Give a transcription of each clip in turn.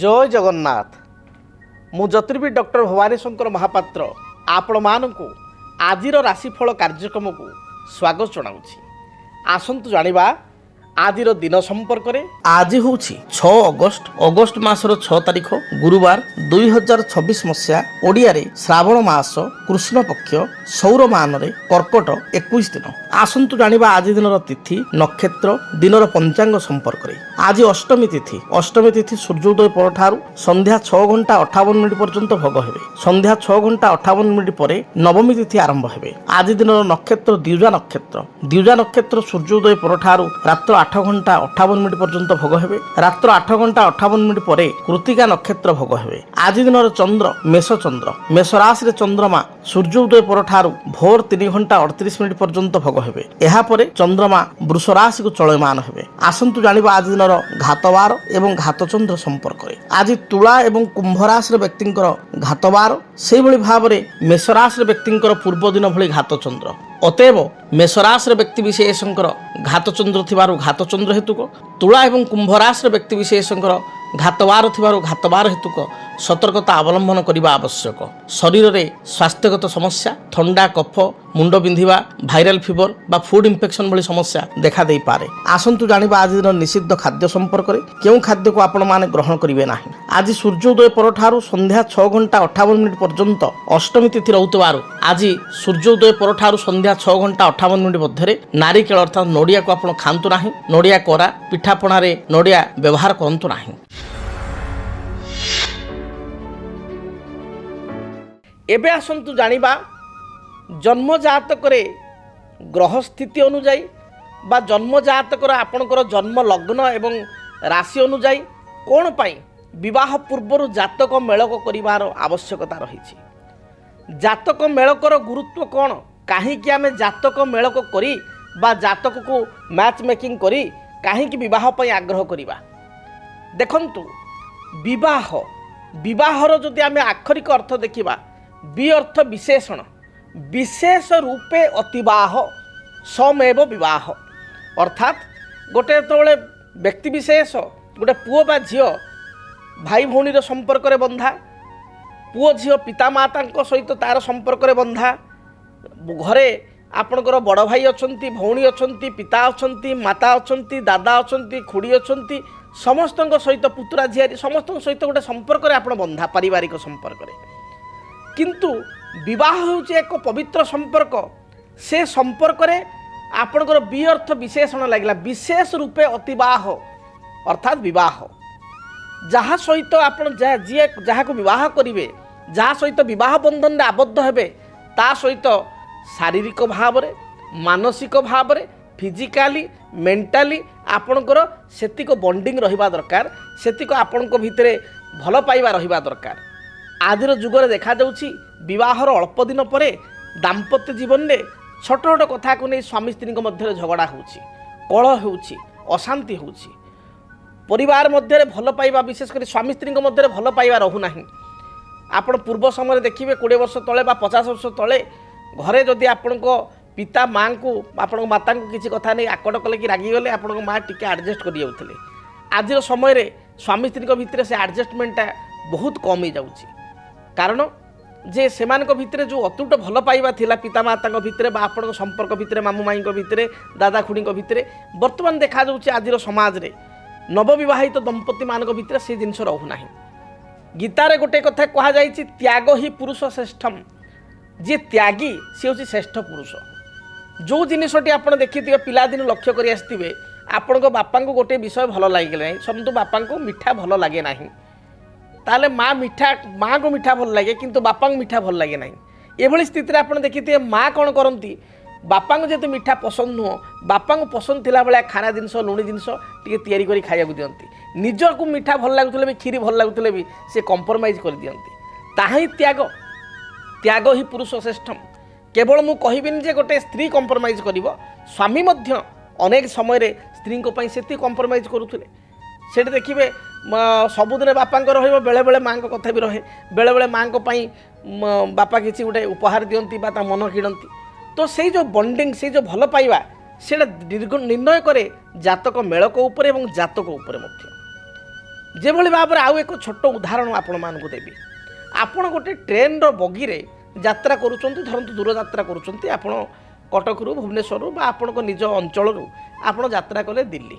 जय जगन्नाथ। मु ज्योतिर्विद डॉक्टर भवानी शंकर महापात्र आपण मानकु आजिर राशिफल कार्यक्रम को स्वागत जनाऊँगी। आसंतु जानिबा आजिर दिन संपर्क में। आज हूँ 6 अगस्ट मासर 6 तारिख गुरुवार 2026 मसीहा ओडिया रे श्रावण मास कृष्ण पक्ष सौरमान रे कर्कट 21 दिन। आसंतु जानिबा आज दिन तिथि नक्षत्र दिनर पंचांग संपर्क में। आज अष्टमी तिथि सूर्योदय पर ठारू संध्या 6 घंटा 58 मिनिट पर्यंत भोग हेबे। संध्या 6 घंटा 58 मिनिट पर नवमी तिथि आरंभ हेबे। आज दिन नक्षत्र द्विजा नक्षत्र सूर्योदय पर ठारू रात्र 8 घंटा 58 मिनिट पर्यंत भोग हेबे। रात्र 8 घंटा 58 मिनिट पर कृतिका नक्षत्र भोग हेबे। आज दिन चंद्र मेष राशि रे चंद्रमा सूर्योदय पर ठारू भोर 3 घंटा 38 मिनिट पर्यंत भोग हेबे। एहा परे चंद्रमा वृष राशि को चलयमान हेबे। आसंतु जानिबा आज दिन घातवार एवं घातचंद्र संपर्क में। आज तुला एवं कुंभ राशि व्यक्तिंकर घातवार से भली भाव में मेष राशि व्यक्तिंकर पूर्व दिन भली घातचंद्र। अतएव मेषराशि व्यक्ति विशेषकर घातचंद्र थिबारु घातचंद्र हेतुक, तुला एवं कुंभ राशि व्यक्ति विशेषकर घातवार थिबारु घातवार हेतुक सतर्कता अवलंबन करने आवश्यक। शरीर में स्वास्थ्यगत समस्या थंडा कफ मुंड बिंधिबा भाइराल फीवर बा फूड इन्फेक्शन भली समस्या देखा दे पारे। आसंतु जानिबा आज दिन निषिद्ध खाद्य संपर्क में। केउं खाद्य को आपण माने ग्रहण करिवे नाही। आज सूर्योदय पर ठारू संध्या 6 घंटा 58 मिनिट पर्यंत अष्टमी तिथि रहुतबारु आज सूर्योदय पर ठारू संध्या 6 घंटा 58 मिनिट मध्य नारिकेल अर्थात नडिया को आपण खांतु नाही। नडिया कोरा पिठापणा रे नडिया व्यवहार करंतु नाही। एबे आसंतु जानिबा जन्म जातक ग्रह स्थिति अनुजाई बा जन्म जातक आपणकर जन्म लग्न एवं राशि अनुजाई कौन पाई विवाह पूर्वर जातक मेलक करिवार आवश्यकता रही। जातक मेलकर गुरुत्व कौन, कहीं आमे जातक मेलक करी बा जातक को मैच मेकिंग करी कहीं विवाह पाई आग्रह करिबा। देखंतु विवाहर जदि आमे आक्षरिक अर्थ देखिबा बि अर्थ विशेषण विशेष रूपे अतिवाह समेव विवाह अर्थात गोटे तोले व्यक्ति विशेष गोटे पुओ बा झियो भाई भौणी संपर्क रे बंधा, पुओ झियो पिता माता सहित तार संपर्क रे बंधा, घरे आपणकर बड़ भाई अछंती भौणी अछंती पिता अछंती माता अछंती दादा अछंती खुड़ी अछंती समस्त सहित पुतरा झियारी समस्त सहित गोटे संपर्क रे आपण बंधा पारिवारिक संपर्क रे। किंतु विवाह होउछि एक पवित्र संपर्क। से संपर्क रे आपणकर बि अर्थ विशेषण लागला विशेष रूपे अतिवाह अर्थात विवाह। जहाँ सहित आपण जहाँ को विवाह करिवे जहाँ सहित विवाह बंधन में आबद्ध हेबे ता सहित शारीरिक भाव रे मानसिक भाव रे फिजिकाली मेंटाली आपणकर सेतिक बॉन्डिंग रहिबा दरकार, सेतिक आपणक भितरे भल पाइबा रहिबा दरकार। आजिर जुगरे देखा जाउछि विवाहर अल्प दिन परे दाम्पत्य जीवन में छोट छोट कथा को नहीं स्वामी स्त्री मध्य झगड़ा होउछि, कलह होउछि, अशांति होउछि। परिवार मध्य भल पाइबा विशेषकर स्वामी स्त्री मध्य भल पाइबा रहू नाही। आपण पूर्व समय देखिए 20 वर्ष तले बा 50 वर्ष तले घरे जदि आपण पिता माँ को आपण माता को किसी कथा नहीं आकट कले कि रागिगले आपण माँ टिके एडजस्ट कर जाउथिले। आजिर समय रे स्वामी स्त्री भितर से एडजस्टमेंटा बहुत कम हो जाउछि। कारण जे सेमानक भितरे जो अतुट भल पाइबा थिला पिता माता भितरे बा आपण संपर्क भितरे मामू माई भितरे दादा खुड़ी भितरे वर्तमान देखा जाउछि आजिर समाज रे नवविवाहित दंपति मानक भितरे से जिनस रहू नाही। गीतारे गोटे कथा कहा जाइछि त्याग ही पुरुष श्रेष्ठम। जे त्यागी से होछि श्रेष्ठ पुरुष। जो जिनिसटी आपण देखिथिबे पिलादिन लक्ष्य करि आस्थिबे आपण बापा को गोटे विषय भल लागे समतु बापा को मिठा भल लागे नाही। ताले माँ को मिठा भल लगे किंतु बापा को मिठा भल लगे ना। एभली स्थिति आप देखिए माँ कौन करती बापा को जेहेतु मिठा पसंद नुह बापा को पसंद थिला बेले खाना जिनस लुणी जिनस टी तैयारी करी खाइबा दियंती। निज को मिठा भल लगुले भी खीरी भल लगुले भी से कंप्रोमाइज कर दियंती। ताही त्याग ही पुरुष श्रेष्ठम। केवल मु कहबिनी जे गोटे स्त्री कंप्रोमाइज करिवो स्वामी मध्य अनेक समय रे स्त्री को पई सेति कंप्रोमाइज करूथुले। सेठी देखिए सबुदिन बापा रही बेले बेले माँ को कथा भी रहे बेले बेले माँ को पाई बापा किसी गोटे उपहार दियंती बा ता मन किणती। तो से जो बॉन्डिंग से जो भल पाइबा से निर्णय करे जातक मेलक ऊपर एवं जातक ऊपर मध्य। যেଭଳି ଭାବରେ ଆଉ ଏକ ଛୋଟ ଉଦାହରଣ ଆପଣମାନଙ୍କୁ ଦେବି। ଆପଣ ଗୋଟେ ଟ୍ରେନ୍ର ବଗିରେ ଯାତ୍ରା କରୁଛନ୍ତି, ଧରନ୍ତୁ ଦୂର ଯାତ୍ରା କରୁଛନ୍ତି, ଆପଣ କଟକରୁ ଭୁବନେଶ୍ୱରରୁ ବା ଆପଣଙ୍କ ନିଜ ଅଞ୍ଚଳରୁ ଆପଣ ଯାତ୍ରା କଲେ ଦିଲ୍ଲୀ।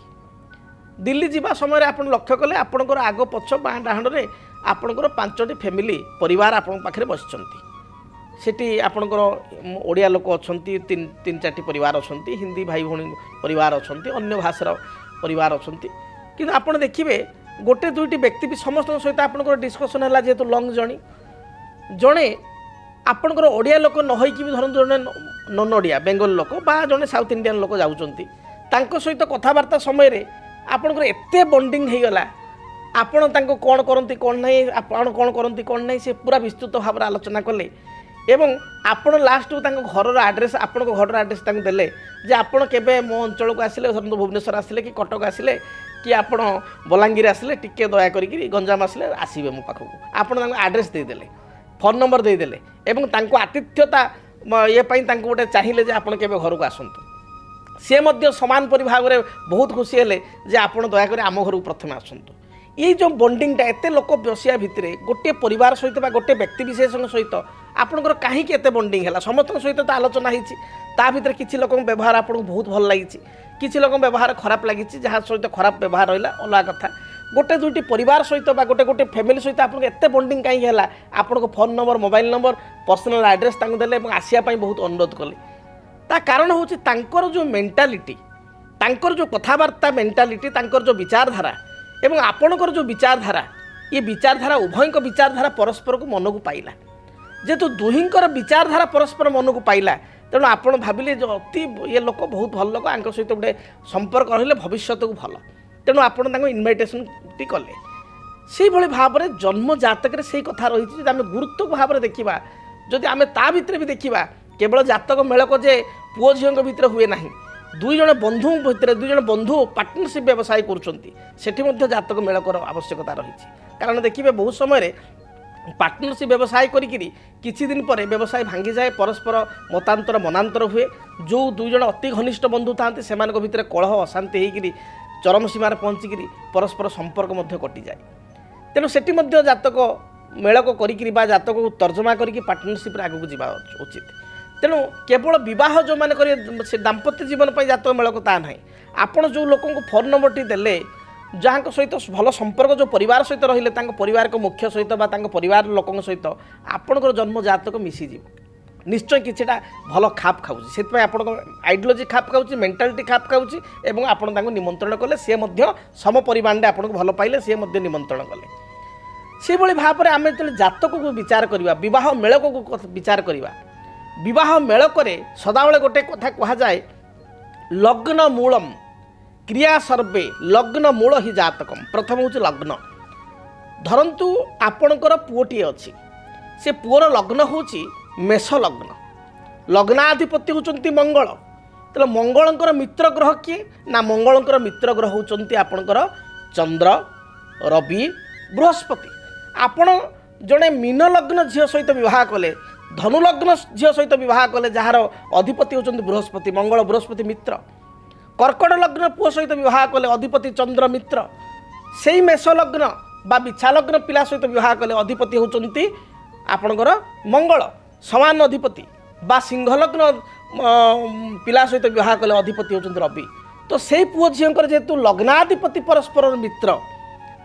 ଦିଲ୍ଲୀ ଯିବା ସମୟରେ ଆପଣ ଲକ୍ଷ୍ୟ କଲେ ଆପଣଙ୍କର ଆଗ ପଛ ବାଁ ଡାହାଣରେ ଆପଣଙ୍କର 5ଟି ଫ୍ୟାମିଲି ପରିବାର ଆପଣଙ୍କ ପାଖରେ ବସିଛନ୍ତି। ସେଠି ଆପଣଙ୍କର ଓଡ଼ିଆ ଲୋକ ଅଛନ୍ତି, ତିନି ଚାରିଟି ପରିବାର ଅଛନ୍ତି, ହିନ୍ଦୀ ଭାଇ ଭଉଣୀ ପରିବାର ଅଛନ୍ତି, ଅନ୍ୟ ଭାଷାର ପରିବାର ଅଛନ୍ତି। କିନ୍ତୁ ଆପଣ ଦେଖିବେ ଗୋଟେ ଦୁଇଟି ବ୍ୟକ୍ତି ବି ସମସ୍ତଙ୍କ ସହିତ ଆପଣଙ୍କର ଡିସ୍କସନ୍ ହେଲା, ଯେହେତୁ ଲଙ୍ଗ୍ ଜର୍ଣ୍ଣି, ଜଣେ ଆପଣଙ୍କର ଓଡ଼ିଆ ଲୋକ ନ ହୋଇକି ବି ଧରନ୍ତୁ ଜଣେ ନନ୍ ଓଡ଼ିଆ ବେଙ୍ଗଲ ଲୋକ ବା ଜଣେ ସାଉଥ୍ ଇଣ୍ଡିଆନ୍ ଲୋକ ଯାଉଛନ୍ତି, ତାଙ୍କ ସହିତ କଥାବାର୍ତ୍ତା ସମୟରେ ଆପଣଙ୍କର ଏତେ ବଣ୍ଡିଂ ହେଇଗଲା, ଆପଣ ତାଙ୍କୁ କ'ଣ କରନ୍ତି କ'ଣ ନାହିଁ, ଆପଣ କ'ଣ କରନ୍ତି କ'ଣ ନାହିଁ, ସେ ପୁରା ବିସ୍ତୃତ ଭାବରେ ଆଲୋଚନା କଲେ ଏବଂ ଆପଣ ଲାଷ୍ଟକୁ ତାଙ୍କ ଘରର ଆଡ୍ରେସ୍, ଆପଣଙ୍କ ଘରର ଆଡ୍ରେସ୍ ତାଙ୍କୁ ଦେଲେ ଯେ ଆପଣ କେବେ ମୋ ଅଞ୍ଚଳକୁ ଆସିଲେ, ଧରନ୍ତୁ ଭୁବନେଶ୍ୱର ଆସିଲେ କି କଟକ ଆସିଲେ କି ଆପଣ ବଲାଙ୍ଗୀର ଆସିଲେ ଟିକେ ଦୟା କରିକି ଗଞ୍ଜାମ ଆସିଲେ ଆସିବେ ମୋ ପାଖକୁ, ଆପଣ ତାଙ୍କୁ ଆଡ୍ରେସ୍ ଦେଇଦେଲେ, ଫୋନ୍ ନମ୍ବର ଦେଇଦେଲେ ଏବଂ ତାଙ୍କୁ ଆତିଥ୍ୟତା ଇଏ ପାଇଁ ତାଙ୍କୁ ଗୋଟେ ଚାହିଁଲେ ଯେ ଆପଣ କେବେ ଘରକୁ ଆସନ୍ତୁ। ସେ ମଧ୍ୟ ସମାନ ପରି ଭାବରେ ବହୁତ ଖୁସି ହେଲେ ଯେ ଆପଣ ଦୟାକରି ଆମ ଘରକୁ ପ୍ରଥମେ ଆସନ୍ତୁ। এই যে বন্ডিংটা এতে লোক বসিয়া ভিতরে গোটে পরিবার সহিত বা গোটে ব্যক্তি বিশেষଙ୍କ সহিত আপনার কাহিঁকি এতে বন্ডিং হল, সমস্ত সহিত তো আলোচনা হয়েছি, তা ভিতরে কিছু লোক ব্যবহার আপনার বহুত ভাল লাগিছে, কিছু লোক ব্যবহার খারাপ লাগিছে, যার সহিত খারাপ ব্যবহার রহলা অলগা কথা। গোটে দুইটি পরিবার সহিত বা গোটে গোটে ফ্যামিলি সহিত আপনার এতে বন্ডিং কাহিঁকি হল, আপনার ফোন নম্বর মোবাইল নম্বর পর্সনাল আড্রেস তাকে দেলে এবং আসিয়া বহুত অনুরোধ কলে। তা কারণ হচ্ছে তাঁকর যে মেন্টালিটি, তাঁকর যে কথাবার্তা মেন্টালিটি, তাঁকর যে বিচারধারা এবং আপনার যে বিচারধারা, ये विचारधारा उभयक विचारधारा परस्पर को मन को पाइला, जेहेतु दुहींकर विचारधारा परस्पर मन को पाइला, तेणु आपण भाविले जो अति ये लोक बहुत भल लोक, आंक सहित गोटे संपर्क रहिले भविष्यत को भल, तेणु आपण तांको इनविटेशन टी कले। से भली भाव में जन्म जातक से कथा रही है, आम गुरुत्व भाव में देखा, जदि आम ता भितर भी देखा केवल जातक मेलक जे पुओ झील भितर हुए ना, दुई जन बंधु भितर दुई जन बंधु पार्टनरशिप व्यवसाय कर जातक मेलकर आवश्यकता रही। कारण देखिए बहुत समय पार्टनरशिप व्यवसाय करी किछि दिन पर व्यवसाय भांगी जाए, परस्पर मतांतर मनांतर हुए, जो दुई जन अति घनिष्ठ बंधु था से भितर कलह अशांति होकर चरम सीमार पहुँचिक परस्पर संपर्क कटि जाए। तेणु सेठी जातक मेलक करी जातक को तर्जमा करके पार्टनरशिप आगू जावा उचित। तेणु केवल बह जो मैंने से दाम्पत्य जीवन पर जातक मेलक ता ना, आपड़ जो लोक फोन नंबर टी देले जहाँ सहित भल संपर्क जो परिवार सहित रहिले, परिवार को मुख्य सहित बा परिवार लोक सहित आपणकर जन्म जातक मिसीज निश्चय किछिटा भल खाप खाऊँ, से आप आइडियोलोजी खाप खाऊँ, मेंटालिटी खाप खाऊँ और आप निमंत्रण कले, सी सम परिमाण आपको भल पाइले, सी निमंत्रण कले। से भाई भाव में आम जो जातक को विचार करवा, बह मेलक को विचार करवा, बह मेलक सदाबले गोटे कथा कहुए लग्न मूलम क्रिया सर्वे लग्न मूल ही जातकम। प्रथम हूँ लग्न, धरतु आपणकर पुओटी अच्छी, से पुओर लग्न हूँ मेष लग्न, लग्नाधिपति होती मंगल, तो मंगलंकर मित्र ग्रह किए ना, मंगलंकर मित्र ग्रह होती आपणकर चंद्र रवि बृहस्पति। आपण जड़े मीन लग्न झील सहित बह कले, धनु लग्न झील सहित बह कले, जार अधिपति होती बृहस्पति, मंगल बृहस्पति मित्र। कर्कट लग्न पुओ सहित बह कले, अधिपति चंद्र मित्र। से मेष लग्न बा बिछा लग्न पिला सहित बह कले, अधिपति होती आपणकर मंगल समान अधिपति, बा सिंह लग्न पिला सहित बह कले, अधिपति होती रवि। तो से पुओ झील जेहेतु लग्नाधिपति परस्पर मित्र,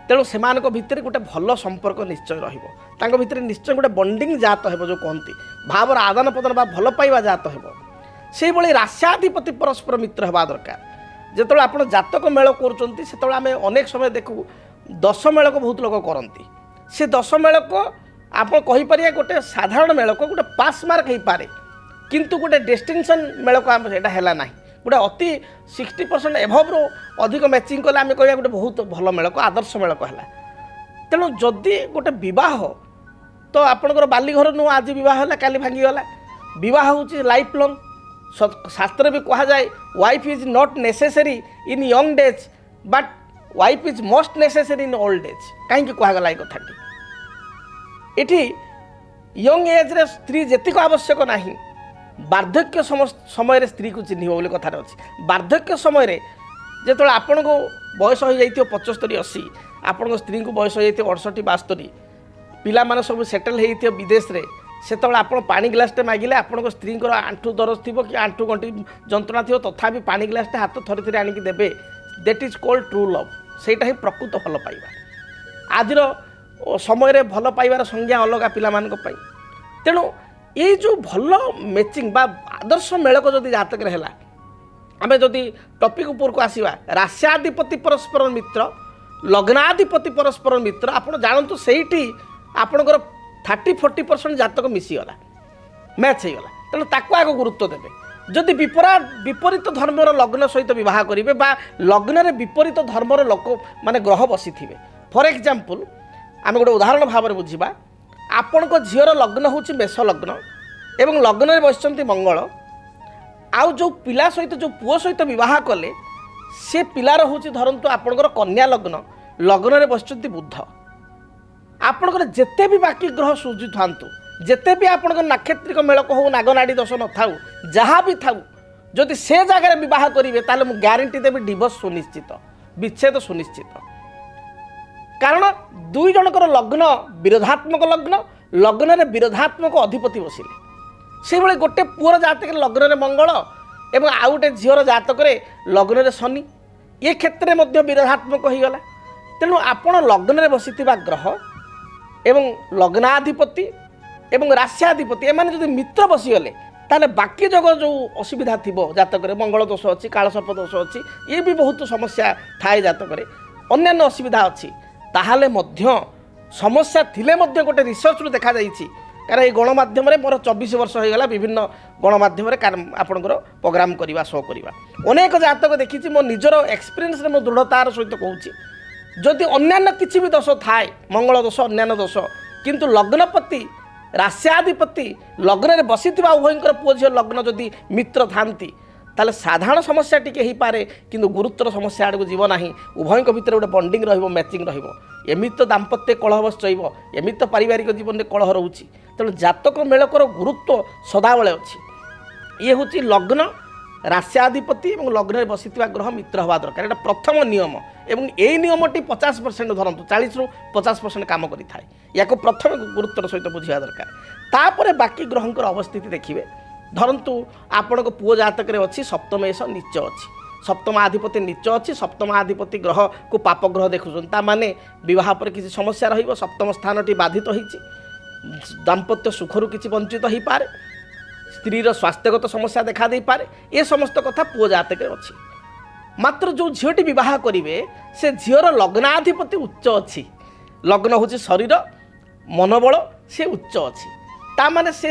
तेणु से भितर गोटे भल संपर्क निश्चय रही, निश्चय गोटे बंडिंग जात हो, जो कहती भावर आदान प्रदान बा भल पाइबा जात हो। से भाई राष्ट्राधिपति परस्पर मित्र हवा दरकार। जो आप जातक मेल कर आम अनेक समय देखू दश मेलक बहुत लोग करती, से दश मेलक आप कहीपर गोटे साधारण मेलक गोटे पास मार्क हो पारे, किंतु गोटे डेस्टिनेशन मेलक आम से ना, गोटे अति 60% एभव अधिक मैचिंग कले आम कह गोटे बहुत भल मेलक आदर्श मेलक है। तेणु जदि गोटे बह तो आपणकर बालीघर नुह आज बह काली भांगीगला, बह हूँ लाइफ लंग। शास्त्र भी कह जाए wife is not necessary in young days but wife is most necessary in old age. कहीं कहगला ये कथाटी ये यंग एज रे स्त्री जेतिक आवश्यक ना, वार्धक्य समय स्त्री को चिन्ह बोली कथार अच्छी। वार्धक्य समय जो आपण को बयस हो जाइए 75-80, ଆପଣଙ୍କ ସ୍ତ୍ରୀଙ୍କୁ ବୟସ ହେଇଥିବ 68-72, ପିଲାମାନେ ସବୁ ସେଟେଲ୍ ହେଇଥିବ ବିଦେଶରେ, ସେତେବେଳେ ଆପଣ ପାଣି ଗ୍ଲାସଟେ ମାଗିଲେ ଆପଣଙ୍କ ସ୍ତ୍ରୀଙ୍କର ଆଣ୍ଠୁ ଦରଜ ଥିବ କି ଆଣ୍ଠୁ ଗଣ୍ଠି ଯନ୍ତ୍ରଣା ଥିବ, ତଥାପି ପାଣି ଗ୍ଲାସଟେ ହାତ ଥରେ ଥରେ ଆଣିକି ଦେବେ। That is called true love. ସେଇଟା ହିଁ ପ୍ରକୃତ ଭଲ ପାଇବା। ଆଜିର ସମୟରେ ଭଲ ପାଇବାର ସଂଜ୍ଞା ଅଲଗା ପିଲାମାନଙ୍କ ପାଇଁ। ତେଣୁ ଏଇ ଯେଉଁ ଭଲ ମ୍ୟାଚିଂ ବା ଆଦର୍ଶ ମେଳକ ଯଦି ଜାତକରେ ହେଲା, ଆମେ ଯଦି ଟପିକ୍ ଉପରକୁ ଆସିବା, ରାଶ୍ୟାଧିପତି ପରସ୍ପର ମିତ୍ର, ଲଗ୍ନାଧିପତି ପରସ୍ପର ମିତ୍ର, ଆପଣ ଜାଣନ୍ତୁ ସେଇଠି ଆପଣଙ୍କର 30-40% ଜାତକ ମିଶିଗଲା, ମ୍ୟାଚ୍ ହେଇଗଲା। ତେଣୁ ତାକୁ ଆଗ ଗୁରୁତ୍ୱ ଦେବେ। ଯଦି ବିପରୀତ ଧର୍ମର ଲଗ୍ନ ସହିତ ବିବାହ କରିବେ ବା ଲଗ୍ନରେ ବିପରୀତ ଧର୍ମର ଲୋକ ମାନେ ଗ୍ରହ ବସିଥିବେ, ଫର୍ ଏକ୍ଜାମ୍ପଲ୍ ଆମେ ଗୋଟେ ଉଦାହରଣ ଭାବରେ ବୁଝିବା, ଆପଣଙ୍କ ଝିଅର ଲଗ୍ନ ହେଉଛି ମେଷ ଲଗ୍ନ ଏବଂ ଲଗ୍ନରେ ବସିଛନ୍ତି ମଙ୍ଗଳ, ଆଉ ଯେଉଁ ପିଲା ସହିତ ଯେଉଁ ପୁଅ ସହିତ ବିବାହ କଲେ ସେ ପିଲାର ହେଉଛି ଧରନ୍ତୁ ଆପଣଙ୍କର କନ୍ୟା ଲଗ୍ନ, ଲଗ୍ନରେ ବସିଛନ୍ତି ବୁଧ। ଆପଣଙ୍କର ଯେତେ ବି ବାକି ଗ୍ରହ ସୁଝୁଥାନ୍ତୁ, ଯେତେ ବି ଆପଣଙ୍କର ନାକ୍ଷତ୍ରିକ ମେଳକ ହେଉ, ନାଗନାଡ଼ି ଦୋଷ ନଥାଉ, ଯାହା ବି ଥାଉ, ଯଦି ସେ ଜାଗାରେ ବିବାହ କରିବେ ତାହେଲେ ମୁଁ ଗ୍ୟାରେଣ୍ଟି ଦେବି ଡିଭୋର୍ସ ସୁନିଶ୍ଚିତ, ବିଚ୍ଛେଦ ସୁନିଶ୍ଚିତ। କାରଣ ଦୁଇ ଜଣଙ୍କର ଲଗ୍ନ ବିରୋଧାତ୍ମକ ଲଗ୍ନ, ଲଗ୍ନରେ ବିରୋଧାତ୍ମକ ଅଧିପତି ବସିଲେ। ସେଇଭଳି ଗୋଟେ ପୁଅର ଜାତକରେ ଲଗ୍ନରେ ମଙ୍ଗଳ ଏବଂ ଆଉ ଗୋଟେ ଝିଅର ଜାତକରେ ଲଗ୍ନରେ ଶନି, ଏ କ୍ଷେତ୍ରରେ ମଧ୍ୟ ବିରୋଧାତ୍ମକ ହୋଇଗଲା। ତେଣୁ ଆପଣ ଲଗ୍ନରେ ବସିଥିବା ଗ୍ରହ ଏବଂ ଲଗ୍ନାଧିପତି ଏବଂ ରାଶ୍ୟାଧିପତି ଏମାନେ ଯଦି ମିତ୍ର ବସିଗଲେ, ତାହେଲେ ବାକି ଯୋଗ ଯେଉଁ ଅସୁବିଧା ଥିବ ଜାତକରେ, ମଙ୍ଗଳ ଦୋଷ ଅଛି, କାଳସର୍ପ ଦୋଷ ଅଛି, ଇଏ ବି ବହୁତ ସମସ୍ୟା ଥାଏ ଜାତକରେ, ଅନ୍ୟାନ୍ୟ ଅସୁବିଧା ଅଛି, ତାହେଲେ ମଧ୍ୟ ସମସ୍ୟା ଥିଲେ ମଧ୍ୟ ଗୋଟେ ରିସର୍ଚ୍ଚରୁ ଦେଖାଯାଇଛି। କାରଣ এই ଗଣମାଧ୍ୟମରେ ମୋର 24 ବର୍ଷ ହୋଇଗଲା, ବିଭିନ୍ନ ଗଣମାଧ୍ୟମରେ ଆପଣଙ୍କର ପ୍ରୋଗ୍ରାମ କରିବା, ଶୋ କରିବା, ଅନେକ ଜାତକ ଦେଖିଛି। ମୋ ନିଜର ଏକ୍ସପିରିଏନ୍ସରେ ମୁଁ ଦୃଢ଼ତାର ସହିତ କହୁଛି, ଯଦି ଅନ୍ୟାନ୍ୟ କିଛି ବି ଦୋଷ ଥାଏ, ମଙ୍ଗଳ ଦୋଷ, ଅନ୍ୟାନ୍ୟ ଦୋଷ, କିନ୍ତୁ ଲଗ୍ନପତି ରାଶ୍ୟାଧିପତି ଲଗ୍ନରେ ବସିଥିବା ଉଭୟଙ୍କର ପୁଅ ଝିଅ ଲଗ୍ନ ଯଦି ମିତ୍ର ଥାନ୍ତି, ତାହେଲେ ସାଧାରଣ ସମସ୍ୟା ଟିକେ ହେଇପାରେ, କିନ୍ତୁ ଗୁରୁତର ସମସ୍ୟା ଆଡ଼କୁ ଯିବ ନାହିଁ। ଉଭୟଙ୍କ ଭିତରେ ଗୋଟେ ବଣ୍ଡିଂ ରହିବ, ମ୍ୟାଚିଂ ରହିବ। ଏମିତି ତ ଦାମ୍ପତ୍ୟ କଳହ ବସିବ, ଏମିତି ତ ପାରିବାରିକ ଜୀବନରେ କଳହ ରହୁଛି। ତେଣୁ ଜାତକ ମେଳକର ଗୁରୁତ୍ୱ ସଦାବେଳେ ଅଛି। ଇଏ ହେଉଛି ଲଗ୍ନ ରାଶ୍ୟାଧିପତି ଏବଂ ଲଗ୍ନରେ ବସିଥିବା ଗ୍ରହ ମିତ୍ର ହେବା ଦରକାର, ଏଇଟା ପ୍ରଥମ ନିୟମ। ଏବଂ ଏଇ ନିୟମଟି 50% ଧରନ୍ତୁ, 40ରୁ 50% କାମ କରିଥାଏ। ୟାକୁ ପ୍ରଥମେ ଗୁରୁତ୍ୱର ସହିତ ବୁଝିବା ଦରକାର। ତାପରେ ବାକି ଗ୍ରହଙ୍କର ଅବସ୍ଥିତି ଦେଖିବେ। ଧରନ୍ତୁ ଆପଣଙ୍କ ପୁଅ ଜାତକରେ ଅଛି ସପ୍ତମେଶ ନୀଚ ଅଛି, ସପ୍ତମାଧିପତି ନୀଚ ଅଛି, ସପ୍ତମାଧିପତି ଗ୍ରହକୁ ପାପ ଗ୍ରହ ଦେଖୁଛନ୍ତି, ତାମାନେ ବିବାହ ପରେ କିଛି ସମସ୍ୟା ରହିବ, ସପ୍ତମ ସ୍ଥାନଟି ବାଧିତ ହୋଇଛି, ଦାମ୍ପତ୍ୟ ସୁଖରୁ କିଛି ବଞ୍ଚିତ ହୋଇପାରେ, ସ୍ତ୍ରୀର ସ୍ୱାସ୍ଥ୍ୟଗତ ସମସ୍ୟା ଦେଖା ଦେଇପାରେ। ଏ ସମସ୍ତ କଥା ପୁଅ ଜାତକରେ ଅଛି। ମାତ୍ର ଯେଉଁ ଝିଅଟି ବିବାହ କରିବେ ସେ ଝିଅର ଲଗ୍ନାଧିପତି ଉଚ୍ଚ ଅଛି, ଲଗ୍ନ ହେଉଛି ଶରୀର ମନୋବଳ, ସେ ଉଚ୍ଚ ଅଛି। ତାମାନେ ସେ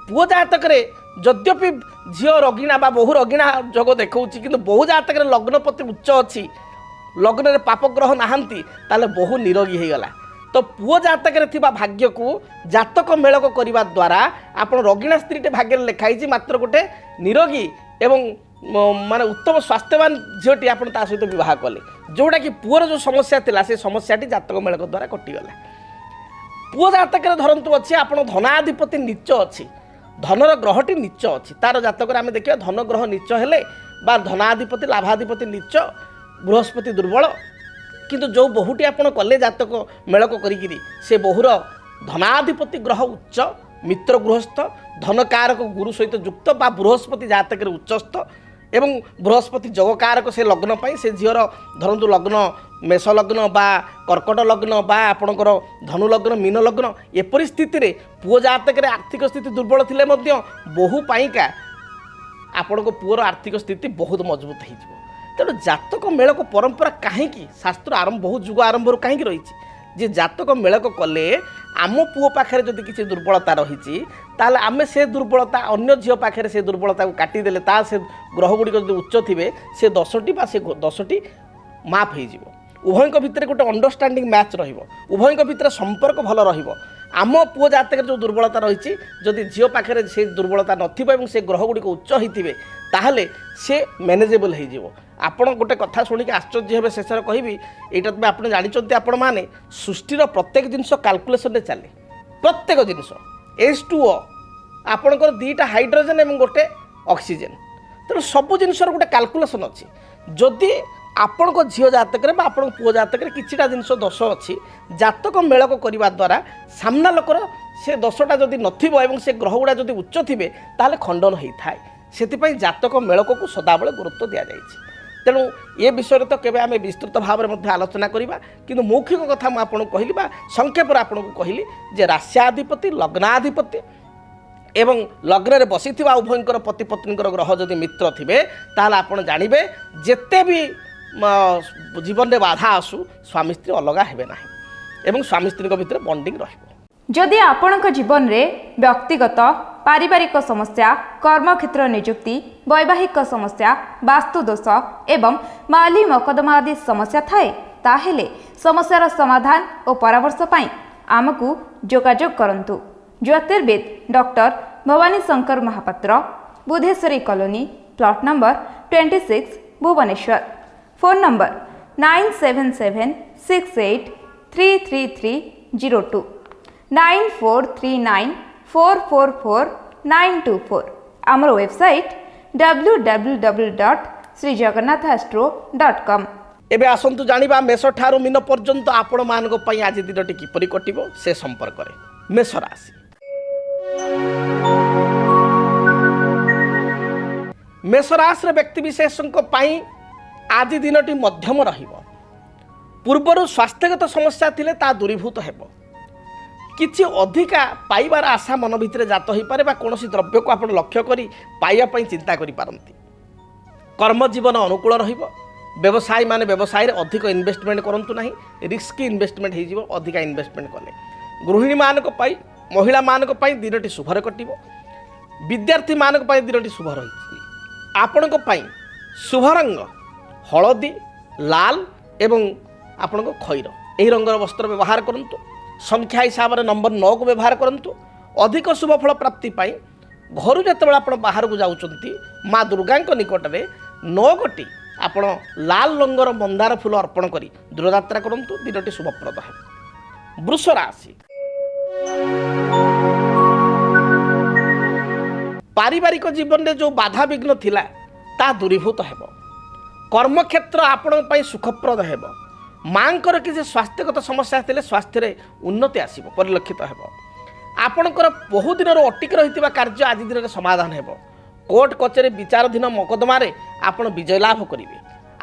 ପୁଅ ଜାତକରେ ଯଦ୍ୟପି ଝିଅ ରଗିଣା ବା ବହୁ ରଗିଣା ଯୋଗ ଦେଖାଉଛି, କିନ୍ତୁ ବହୁ ଜାତକରେ ଲଗ୍ନପତି ଉଚ୍ଚ ଅଛି, ଲଗ୍ନରେ ପାପଗ୍ରହ ନାହାନ୍ତି, ତାହେଲେ ବହୁ ନିରୋଗୀ ହୋଇଗଲା। ତ ପୁଅ ଜାତକରେ ଥିବା ଭାଗ୍ୟକୁ ଜାତକ ମେଳକ କରିବା ଦ୍ୱାରା ଆପଣ ରଗିଣା ସ୍ତ୍ରୀଟେ ଭାଗ୍ୟରେ ଲେଖା ହେଇଛି, ମାତ୍ର ଗୋଟେ ନିରୋଗୀ ଏବଂ ମାନେ ଉତ୍ତମ ସ୍ୱାସ୍ଥ୍ୟବାନ ଝିଅଟି ଆପଣ ତା ସହିତ ବିବାହ କଲେ, ଯେଉଁଟାକି ପୁଅର ଯେଉଁ ସମସ୍ୟା ଥିଲା ସେ ସମସ୍ୟାଟି ଜାତକ ମେଳକ ଦ୍ୱାରା କଟିଗଲା। ପୁଅ ଜାତକରେ ଧରନ୍ତୁ ଅଛି ଆପଣ ଧନାଧିପତି ନୀଚ ଅଛି, ଧନର ଗ୍ରହଟି ନୀଚ ଅଛି, ତାର ଜାତକରେ ଆମେ ଦେଖିବା ଧନ ଗ୍ରହ ନୀଚ ହେଲେ ବା ଧନାଧିପତି ଲାଭାଧିପତି ନୀଚ, ବୃହସ୍ପତି ଦୁର୍ବଳ, କିନ୍ତୁ ଯେଉଁ ବହୁଟି ଆପଣ କଲେ ଜାତକ ମେଳକ କରିକିରି ସେ ବହୁର ଧନାଧିପତି ଗ୍ରହ ଉଚ୍ଚ, ମିତ୍ର ଗୃହସ୍ଥ, ଧନକାରକ ଗୁରୁ ସହିତ ଯୁକ୍ତ ବା ବୃହସ୍ପତି ଜାତକରେ ଉଚ୍ଚସ୍ଥ ଏବଂ ବୃହସ୍ପତି ଯୋଗକାରକ ସେ ଲଗ୍ନ ପାଇଁ, ସେ ଝିଅର ଧରନ୍ତୁ ଲଗ୍ନ ମେଷ ଲଗ୍ନ ବା କର୍କଟ ଲଗ୍ନ ବା ଆପଣଙ୍କର ଧନୁ ଲଗ୍ନ ମୀନ ଲଗ୍ନ, ଏପରି ସ୍ଥିତିରେ ପୁଅ ଜାତକରେ ଆର୍ଥିକ ସ୍ଥିତି ଦୁର୍ବଳ ଥିଲେ ମଧ୍ୟ ବହୁ ପାଇଁକା ଆପଣଙ୍କ ପୁଅର ଆର୍ଥିକ ସ୍ଥିତି ବହୁତ ମଜବୁତ ହେଇଯିବ। ତେଣୁ ଜାତକ ମେଳକ ପରମ୍ପରା କାହିଁକି ଶାସ୍ତ୍ର ବହୁ ଯୁଗ ଆରମ୍ଭରୁ କାହିଁକି ରହିଛି, ଯେ ଜାତକ ମେଳକ କଲେ ଆମ ପୁଅ ପାଖରେ ଯଦି କିଛି ଦୁର୍ବଳତା ରହିଛି ତାହେଲେ ଆମେ ସେ ଦୁର୍ବଳତା ଅନ୍ୟ ଝିଅ ପାଖରେ ସେ ଦୁର୍ବଳତାକୁ କାଟିଦେଲେ, ତା ସେ ଗ୍ରହଗୁଡ଼ିକ ଯଦି ଉଚ୍ଚ ଥିବେ ସେ ଦୋଷଟି ବା ସେ ଦୋଷଟି ମାଫ ହେଇଯିବ। ଉଭୟଙ୍କ ଭିତରେ ଗୋଟେ ଅଣ୍ଡରଷ୍ଟାଣ୍ଡିଂ ମ୍ୟାଚ୍ ରହିବ, ଉଭୟଙ୍କ ଭିତରେ ସମ୍ପର୍କ ଭଲ ରହିବ। ଆମ ପୁଅ ଜାତକରେ ଯେଉଁ ଦୁର୍ବଳତା ରହିଛି ଯଦି ଝିଅ ପାଖରେ ସେ ଦୁର୍ବଳତା ନଥିବ ଏବଂ ସେ ଗ୍ରହଗୁଡ଼ିକ ଉଚ୍ଚ ହୋଇଥିବେ ତାହେଲେ ସେ ମ୍ୟାନେଜେବଲ୍ ହେଇଯିବ। ଆପଣ ଗୋଟେ କଥା ଶୁଣିକି ଆଶ୍ଚର୍ଯ୍ୟ ହେବେ, ଶେଷରେ କହିବି ଏଇଟା ତ ଆପଣ ଜାଣିଛନ୍ତି, ଆପଣମାନେ ସୃଷ୍ଟିର ପ୍ରତ୍ୟେକ ଜିନିଷ କାଲକୁଲେସନରେ ଚାଲେ, ପ୍ରତ୍ୟେକ ଜିନିଷ H2O ଆପଣଙ୍କର ଦୁଇଟା ହାଇଡ୍ରୋଜେନ୍ ଏବଂ ଗୋଟେ ଅକ୍ସିଜେନ୍, ତେଣୁ ସବୁ ଜିନିଷର ଗୋଟେ କାଲକୁଲେସନ୍ ଅଛି। ଯଦି ଆପଣଙ୍କ ଝିଅ ଜାତକରେ ବା ଆପଣଙ୍କ ପୁଅ ଜାତକରେ କିଛିଟା ଜିନିଷ ଦୋଷ ଅଛି। ଜାତକ ମେଳକ କରିବା ଦ୍ୱାରା ସାମ୍ନା ଲୋକର ସେ ଦୋଷଟା ଯଦି ନଥିବ ଏବଂ ସେ ଗ୍ରହଗୁଡ଼ା ଯଦି ଉଚ୍ଚ ଥିବେ ତାହେଲେ ଖଣ୍ଡନ ହୋଇଥାଏ। ସେଥିପାଇଁ ଜାତକ ମେଳକକୁ ସଦାବେଳେ ଗୁରୁତ୍ୱ ଦିଆଯାଇଛି। ତେଣୁ ଏ ବିଷୟରେ ତ କେବେ ଆମେ ବିସ୍ତୃତ ଭାବରେ ମଧ୍ୟ ଆଲୋଚନା କରିବା, କିନ୍ତୁ ମୌଖିକ କଥା ମୁଁ ଆପଣଙ୍କୁ କହିଲି ବା ସଂକ୍ଷେପରେ ଆପଣଙ୍କୁ କହିଲି ଯେ ରାଶ୍ୟାଧିପତି ଲଗ୍ନାଧିପତି ଏବଂ ଲଗ୍ନରେ ବସିଥିବା ଉଭୟଙ୍କର ପତି ପତ୍ନୀଙ୍କର ଗ୍ରହ ଯଦି ମିତ୍ର ଥିବେ ତାହେଲେ ଆପଣ ଜାଣିବେ ଯେତେ ବି ଜୀବନରେ ବାଧା ଆସୁ ସ୍ୱାମୀ ସ୍ତ୍ରୀ ଅଲଗା ହେବେ ନାହିଁ ଏବଂ ସ୍ୱାମୀ ସ୍ତ୍ରୀଙ୍କ ଭିତରେ ବଣ୍ଡିଂ ରହିବ। ଯଦି ଆପଣଙ୍କ ଜୀବନରେ ବ୍ୟକ୍ତିଗତ ପାରିବାରିକ ସମସ୍ୟା, କର୍ମକ୍ଷେତ୍ର ନିଯୁକ୍ତି, ବୈବାହିକ ସମସ୍ୟା, ବାସ୍ତୁଦୋଷ ଏବଂ ମାଲି ମକଦ୍ଦମା ଆଦି ସମସ୍ୟା ଥାଏ ତାହେଲେ ସମସ୍ୟାର ସମାଧାନ ଓ ପରାମର୍ଶ ପାଇଁ ଆମକୁ ଯୋଗାଯୋଗ କରନ୍ତୁ। ଜ୍ୟୋତିର୍ବିଦ doctor Bhabani Shankar Mahapatra, Budheswari colony, plot number 26, Bhubaneswar. Phone number 9776833302 9439444924। ଆମର ୱେବସାଇଟ୍ www.srijagannathastro.com। ଏବେ ଆସନ୍ତୁ ଜାଣିବା ମେଷ ଠାରୁ ମୀନ ପର୍ଯ୍ୟନ୍ତ ଆପଣମାନଙ୍କ ପାଇଁ ଆଜି ଦିନଟି କିପରି କଟିବ ସେ ସମ୍ପର୍କରେ। ମେଷ ରାଶି, ମେଷ ରାଶିର ବ୍ୟକ୍ତିବିଶେଷଙ୍କ ପାଇଁ ଆଜି ଦିନଟି ମଧ୍ୟମ ରହିବ। ପୂର୍ବରୁ ସ୍ୱାସ୍ଥ୍ୟଗତ ସମସ୍ୟା ଥିଲେ ତାହା ଦୂରୀଭୂତ ହେବ। କିଛି ଅଧିକା ପାଇବାର ଆଶା ମନ ଭିତରେ ଜାତ ହୋଇପାରେ ବା କୌଣସି ଦ୍ରବ୍ୟକୁ ଆପଣ ଲକ୍ଷ୍ୟ କରି ପାଇବା ପାଇଁ ଚିନ୍ତା କରିପାରନ୍ତି। କର୍ମଜୀବନ ଅନୁକୂଳ ରହିବ। ବ୍ୟବସାୟୀମାନେ ବ୍ୟବସାୟରେ ଅଧିକ ଇନଭେଷ୍ଟମେଣ୍ଟ କରନ୍ତୁ ନାହିଁ, ରିସ୍କି ଇନଭେଷ୍ଟମେଣ୍ଟ ହୋଇଯିବ ଅଧିକା ଇନଭେଷ୍ଟମେଣ୍ଟ କଲେ। ଗୃହିଣୀମାନଙ୍କ ପାଇଁ, ମହିଳାମାନଙ୍କ ପାଇଁ ଦିନଟି ଶୁଭରେ କଟିବ। ବିଦ୍ୟାର୍ଥୀମାନଙ୍କ ପାଇଁ ଦିନଟି ଶୁଭ ରହିଛି। ଆପଣଙ୍କ ପାଇଁ ଶୁଭ ରଙ୍ଗ ହଳଦୀ, ଲାଲ ଏବଂ ଆପଣଙ୍କ ଖଇର ଏହି ରଙ୍ଗର ବସ୍ତ୍ର ବ୍ୟବହାର କରନ୍ତୁ। ସଂଖ୍ୟା ହିସାବରେ ନମ୍ବର 9କୁ ବ୍ୟବହାର କରନ୍ତୁ। ଅଧିକ ଶୁଭ ଫଳ ପ୍ରାପ୍ତି ପାଇଁ ଘରୁ ଯେତେବେଳେ ଆପଣ ବାହାରକୁ ଯାଉଛନ୍ତି ମା ଦୁର୍ଗାଙ୍କ ନିକଟରେ 9ଗୋଟି ଆପଣ ଲାଲ ରଙ୍ଗର ମନ୍ଦାର ଫୁଲ ଅର୍ପଣ କରି ଦୂରଯାତ୍ରା କରନ୍ତୁ। ଦିନଟି ଶୁଭପ୍ରଦ ହେବ। ବୃଷ ରାଶି, ପାରିବାରିକ ଜୀବନରେ ଯେଉଁ ବାଧାବିଘ୍ନ ଥିଲା ତାହା ଦୂରୀଭୂତ ହେବ। କର୍ମକ୍ଷେତ୍ର ଆପଣଙ୍କ ପାଇଁ ସୁଖପ୍ରଦ ହେବ। ମାଙ୍କର କିଛି ସ୍ୱାସ୍ଥ୍ୟଗତ ସମସ୍ୟା ଥିଲେ ସ୍ୱାସ୍ଥ୍ୟରେ ଉନ୍ନତି ଆସିବ, ପରିଲକ୍ଷିତ ହେବ। ଆପଣଙ୍କର ବହୁଦିନରୁ ଅଟିକି ରହିଥିବା କାର୍ଯ୍ୟ ଆଜି ଦିନରେ ସମାଧାନ ହେବ। କୋର୍ଟ କଚେରୀ ବିଚାରାଧୀନ ମକଦ୍ଦମାରେ ଆପଣ ବିଜୟ ଲାଭ କରିବେ।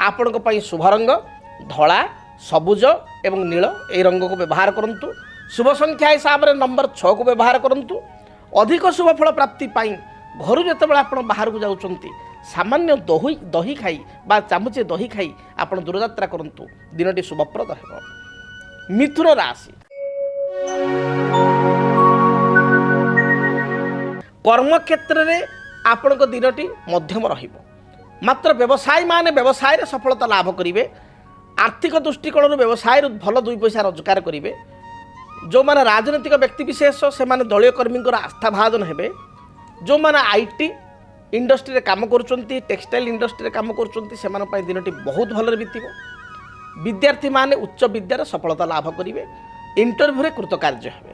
ଆପଣଙ୍କ ପାଇଁ ଶୁଭ ରଙ୍ଗ ଧଳା, ସବୁଜ ଏବଂ ନୀଳ ଏହି ରଙ୍ଗକୁ ବ୍ୟବହାର କରନ୍ତୁ। ଶୁଭ ସଂଖ୍ୟା ହିସାବରେ ନମ୍ବର 6କୁ ବ୍ୟବହାର କରନ୍ତୁ। ଅଧିକ ଶୁଭ ଫଳ ପ୍ରାପ୍ତି ପାଇଁ ଘରୁ ଯେତେବେଳେ ଆପଣ ବାହାରକୁ ଯାଉଛନ୍ତି ସାମାନ୍ୟ ଦହି ଖାଇ ବା ଚାମଚେ ଦହି ଖାଇ ଆପଣ ଦୂରଯାତ୍ରା କରନ୍ତୁ। ଦିନଟି ଶୁଭପ୍ରଦ ହେବ। ମିଥୁନ ରାଶି, କର୍ମକ୍ଷେତ୍ରରେ ଆପଣଙ୍କ ଦିନଟି ମଧ୍ୟମ ରହିବ। ମାତ୍ର ବ୍ୟବସାୟୀମାନେ ବ୍ୟବସାୟରେ ସଫଳତା ଲାଭ କରିବେ। ଆର୍ଥିକ ଦୃଷ୍ଟିକୋଣରୁ ବ୍ୟବସାୟରୁ ଭଲ 2 ପଇସା ରୋଜଗାର କରିବେ। ଯେଉଁମାନେ ରାଜନୈତିକ ବ୍ୟକ୍ତିବିଶେଷ ସେମାନେ ଦଳୀୟ କର୍ମୀଙ୍କର ଆସ୍ଥା ଭାଜନ ହେବେ। ଯେଉଁମାନେ IT ଇଣ୍ଡଷ୍ଟ୍ରିରେ କାମ କରୁଛନ୍ତି, ଟେକ୍ସଟାଇଲ ଇଣ୍ଡଷ୍ଟ୍ରିରେ କାମ କରୁଛନ୍ତି ସେମାନଙ୍କ ପାଇଁ ଦିନଟି ବହୁତ ଭଲରେ ବିତିବ। ବିଦ୍ୟାର୍ଥୀମାନେ ଉଚ୍ଚ ବିଦ୍ୟାରେ ସଫଳତା ଲାଭ କରିବେ। ଇଣ୍ଟରଭ୍ୟୁରେ କୃତକାର୍ଯ୍ୟ ହେବେ।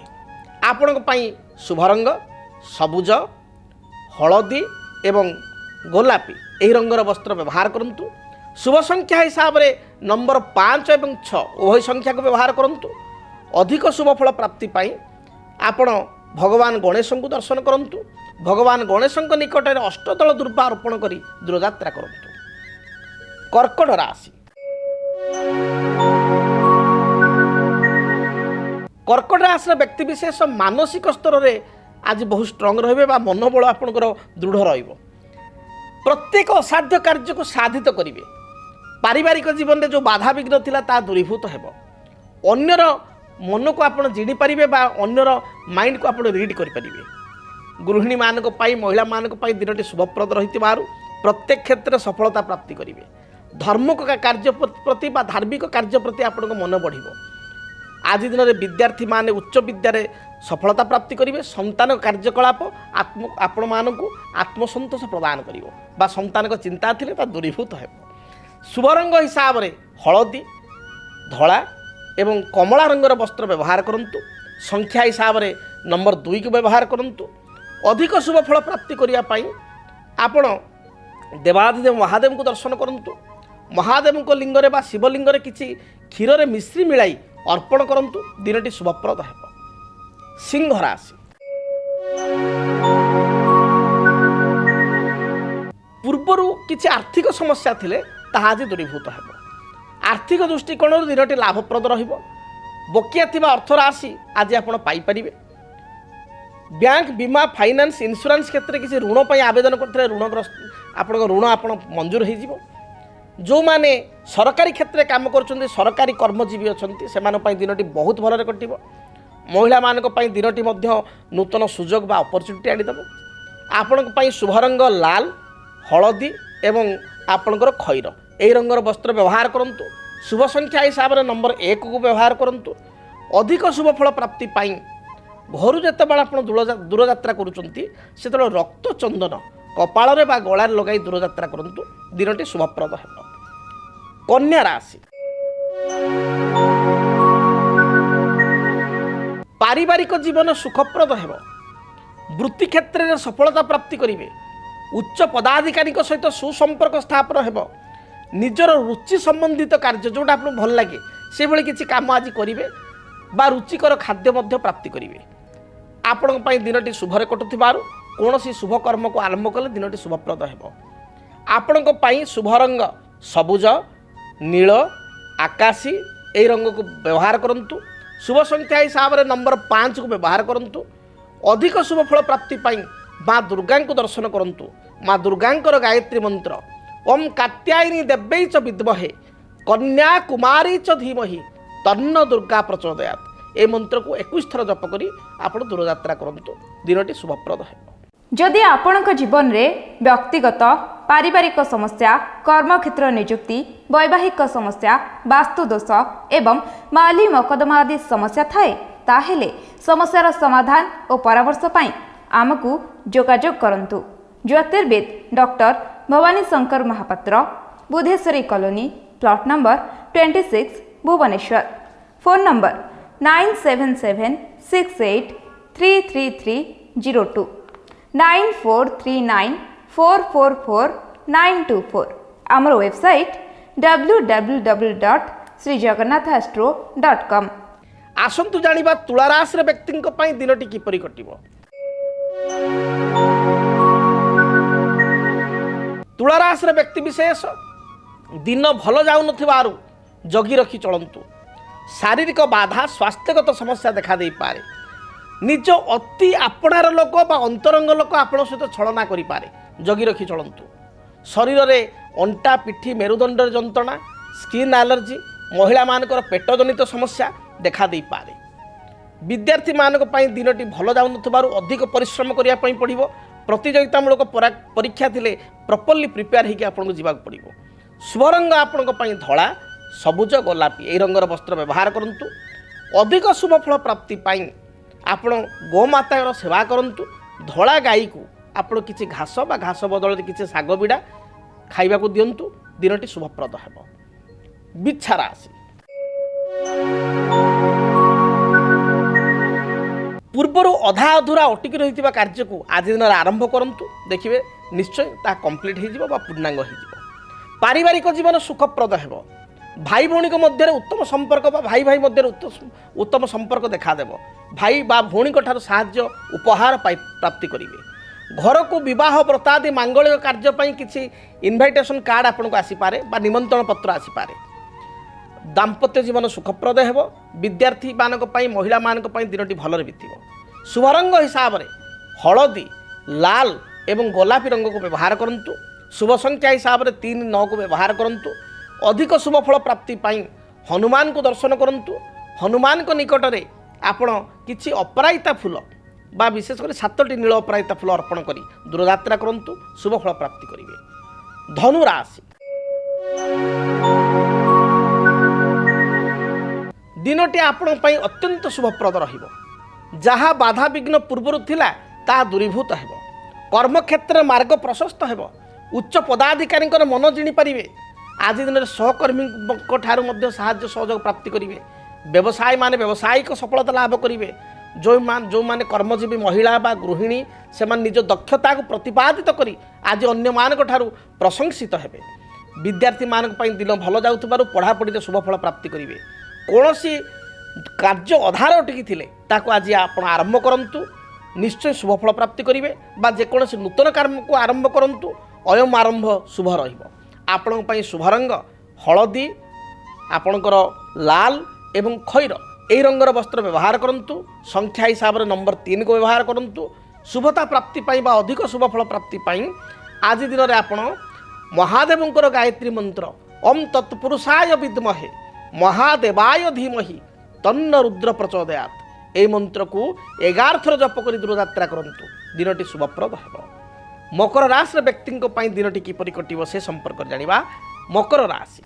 ଆପଣଙ୍କ ପାଇଁ ଶୁଭ ରଙ୍ଗ ସବୁଜ, ହଳଦୀ ଏବଂ ଗୋଲାପୀ ଏହି ରଙ୍ଗର ବସ୍ତ୍ର ବ୍ୟବହାର କରନ୍ତୁ। ଶୁଭ ସଂଖ୍ୟା ହିସାବରେ ନମ୍ବର 5 ଏବଂ 6 ଉଭୟ ସଂଖ୍ୟାକୁ ବ୍ୟବହାର କରନ୍ତୁ। ଅଧିକ ଶୁଭ ଫଳ ପ୍ରାପ୍ତି ପାଇଁ ଆପଣ ଭଗବାନ ଗଣେଶଙ୍କୁ ଦର୍ଶନ କରନ୍ତୁ। ଭଗବାନ ଗଣେଶଙ୍କ ନିକଟରେ ଅଷ୍ଟଦଳ ଦୁର୍ବା ଅର୍ପଣ କରି ଦୂରଯାତ୍ରା କରନ୍ତୁ। କର୍କଟ ରାଶି, କର୍କଟ ରାଶିର ବ୍ୟକ୍ତିବିଶେଷ ମାନସିକ ସ୍ତରରେ ଆଜି ବହୁତ ଷ୍ଟ୍ରଙ୍ଗ ରହିବେ ବା ମନୋବଳ ଆପଣଙ୍କର ଦୃଢ଼ ରହିବ। ପ୍ରତ୍ୟେକ ଅସାଧ୍ୟ କାର୍ଯ୍ୟକୁ ସାଧିତ କରିବେ। ପାରିବାରିକ ଜୀବନରେ ଯେଉଁ ବାଧାବିଘ୍ନ ଥିଲା ତାହା ଦୂରୀଭୂତ ହେବ। ଅନ୍ୟର ମନକୁ ଆପଣ ଜିଣି ପାରିବେ ବା ଅନ୍ୟର ମାଇଣ୍ଡକୁ ଆପଣ ରିଡ୍ କରିପାରିବେ। ଗୃହିଣୀମାନଙ୍କ ପାଇଁ, ମହିଳାମାନଙ୍କ ପାଇଁ ଦିନଟି ଶୁଭପ୍ରଦ ରହିଥିବାରୁ ପ୍ରତ୍ୟେକ କ୍ଷେତ୍ରରେ ସଫଳତା ପ୍ରାପ୍ତି କରିବେ। ଧର୍ମିକ କାର୍ଯ୍ୟ ପ୍ରତି ବା ଧାର୍ମିକ କାର୍ଯ୍ୟ ପ୍ରତି ଆପଣଙ୍କ ମନ ବଢ଼ିବ। ଆଜି ଦିନରେ ବିଦ୍ୟାର୍ଥୀମାନେ ଉଚ୍ଚ ବିଦ୍ୟାରେ ସଫଳତା ପ୍ରାପ୍ତି କରିବେ। ସନ୍ତାନ କାର୍ଯ୍ୟକଳାପ ଆପଣମାନଙ୍କୁ ଆତ୍ମସନ୍ତୋଷ ପ୍ରଦାନ କରିବ ବା ସନ୍ତାନଙ୍କ ଚିନ୍ତା ଥିଲେ ତା ଦୂରୀଭୂତ ହେବ। ଶୁଭ ରଙ୍ଗ ହିସାବରେ ହଳଦୀ, ଧଳା ଏବଂ କମଳା ରଙ୍ଗର ବସ୍ତ୍ର ବ୍ୟବହାର କରନ୍ତୁ। ସଂଖ୍ୟା ହିସାବରେ ନମ୍ବର 2କୁ ବ୍ୟବହାର କରନ୍ତୁ। ଅଧିକ ଶୁଭ ଫଳ ପ୍ରାପ୍ତି କରିବା ପାଇଁ ଆପଣ ଦେବାଧିଦେବ ମହାଦେବଙ୍କୁ ଦର୍ଶନ କରନ୍ତୁ। महादेव लिंगरे बा शिवलिंगरे किसी क्षीर में मिश्री मिलाई अर्पण करंतु दिनटी शुभप्रद है। सिंह राशि पूर्वर किसी आर्थिक समस्या थिले ताहा आज दूरीभूत है। आर्थिक दृष्टिकोण दिनटी लाभप्रद रहिबो। बकिया थिबा अर्थ राशि आज आपण पाई परिबे। बैंक बीमा फाइनान्स इंश्योरेंस क्षेत्र में किसी ऋण पर आवेदन करते ऋणग्रस्त आपण ऋण आप मंजूर हो। जो माने सरकारी क्षेत्र में काम कर सरकारी कर्मजीवी अच्छा से दिनटी बहुत भल कटो। महिला मानक दिनटी नूतन सुजोग बा अपरच्युनिटी आनीदेव। आपण शुभ रंग लाल हलदी एवं आपणकर खैर यही रंगर वस्त्र व्यवहार करूँ। शुभ संख्या हिसाब से नंबर 1 को व्यवहार करूँ। अधिक शुभ फल प्राप्ति घर जितेबाला आप दूरयात्रा करुँच रक्त चंदन कपाल बा गलार लगाई दूरयात्रा करूँ दिनटी शुभप्रद है। कन्या राशि पारिवारिक जीवन सुखप्रद है। वृत्ति क्षेत्र में सफलता प्राप्ति करेंगे। उच्च पदाधिकारी सहित सुसंपर्क स्थापन है। निजर रुचि संबंधित कार्य जोटा आपको भल लगे से भली किसी काम आज करेंगे बा रुचिकर खाद्य प्राप्ति करेंगे। आपण दिनटी शुभरे कटुथिबारु कौन सी शुभ कर्म को आरंभ कले दिनटी शुभप्रद है। आपण शुभ रंग सबुज नील आकाशी यही रंग को व्यवहार करंतु। शुभ संख्या हिसाब से नंबर 5 को व्यवहार करंतु। अधिक शुभ फल प्राप्ति माँ दुर्गा को दर्शन करंतु। माँ दुर्गांकर गायत्री मंत्र ओम कात्यायनी देव्यै च विद्महे कन्या कुमारी च धीमहि तन्न दुर्गा प्रचोदयात् ए मंत्र को 21 थर जप करी आप दूरयात्रा करंतु दिनटी शुभप्रद है। जदि आपणक जीवन में व्यक्तिगत पारिवारिक समस्या कर्मक्षेत्र नियुक्ति वैवाहिक समस्या वास्तुदोष एवं माली मकदमा आदि समस्या थाए ताहेले समस्यार समाधान और परामर्श पाई आमको जोगाजोग करंतु। ज्योतिर्विद doctor Bhabani Shankar Mahapatra Budheswari colony plot number 26 Bhubaneswar. Phone number 9776833302 9439444924। आमर वेबसाइट www.srijagannathastro.com। आसंतु जानिबा तुला राशि व्यक्ति दिनटी किपरि कटिबो। तुला राशि व्यक्ति विशेष दिन भल जाऊ नथिबारु जगी रखी चलंतु। शारीरिक बाधा स्वास्थ्यगत समस्या देखा दे पारे। निज अति आपणार लोक बा अंतरंग लोक आपण सहित छलना करि पारे जगी रखी चलंतु। शरीर रे अंटा पिठी मेरुदंड जंत्रणा स्किन एलर्जी महिला मानकर पेट जनित समस्या देखा दे पारे। विद्यार्थी मानक पई दिनटी भल जाऊ नथिबारु अधिक परिश्रम करिया पई पड़िबो। प्रतियोगितामूलक परीक्षा थिले प्रॉपर्ली प्रिपेयर होकर आपको जावाक पड़ो। शुभ रंग आपण धला सबुज गोलापी यही रंगर वस्त्र व्यवहार करंतु। अधिक शुभ फल प्राप्ति आपण गोमातार सेवा करंतु। धला गाई को आपण किसी घास बा घास बदल किसी शाग बिड़ा खाइबा को दियंतु दिनटी शुभप्रद है। बिच्छा राशि पूर्वर अधा अधूरा अटिकी रही कार्य को आज दिन आरंभ करंतु। देखिए निश्चय ता कंप्लीट हो पूर्णांग हो। पारिवारिक जीवन सुखप्रद है। भाई भौणी मध्य उत्तम संपर्क बा भाई भाई मध्य उत्तम संपर्क देखादेव। भाई बा भौणी साहाय्य उपहार प्राप्ति करेंगे। घर को विवाह व्रतादि मांगलिक कार्य किसी इनभाइटेशन कार्ड आपको आसीपे बा निमंत्रण पत्र आसीपे। दाम्पत्य जीवन सुखप्रद है। विद्यार्थी मानक महिला मानक दिनटी भल बीतब। शुभ रंग हिसाब से हलदी लाल एवं गोलापी रंग को व्यवहार करंतु। शुभ संख्या हिसाब से 3 9 को व्यवहार करंतु। अधिक शुभ फल प्राप्ति हनुमान को दर्शन करंतु। हनुमान को निकट में आपण किछि अपराजिता फूल बा विशेषकर 7टी नील अपराजिता फूल अर्पण करी दूरयात्रा करंतु शुभ फल प्राप्ति करेंगे। धनु राशि दिनटी आपण अत्यंत शुभप्रद रहिबो। जहाँ बाधा विघ्न पूर्वर थिला ता दूरीभूत है। कर्मक्षेत्र मार्ग प्रशस्त है। उच्च पदाधिकारी मन जिणी पारे। आज दिन में सहकर्मी ठारू साहाय्य सहयोग प्राप्ति करेंगे। व्यवसायी माने व्यावसायिक सफलता लाभ करेंगे। जो माने कर्मजीवी महिला बा गृहिणी से निज दक्षता को प्रतिपादित करी आज अन्य मान ठारू प्रशंसित हेबे। विद्यार्थी मान दिन भल जाऊँ पढ़ापढ़ी शुभफल प्राप्ति करेंगे। कौन कार्य अधार अटकी थे आज आप आरंभ करूँ निश्चय शुभफल प्राप्ति करेंगे जेकोसी नूतन कर्म को आरंभ करूँ अयम आरंभ शुभ रही। शुभ रंग हलदी आपणकर लाल एवं खैर यही रंगर वस्त्र व्यवहार करूँ। संख्या हिसाब से नंबर 3 को व्यवहार करूँ। शुभता प्राप्ति अधिक शुभफल प्राप्ति आज दिन में आपण महादेवंकर गायत्री मंत्र ओम तत्पुरुषाय विद्महे महादेवाय धीमहि तन्न रुद्र प्रचोदयात् यह मंत्र को 11 थर जप कर दूरयात्रा करूँ दिनटी शुभप्रद है। मकर राशि व्यक्ति दिनटी किपरि कटिब से संपर्क जानिबा। मकर राशि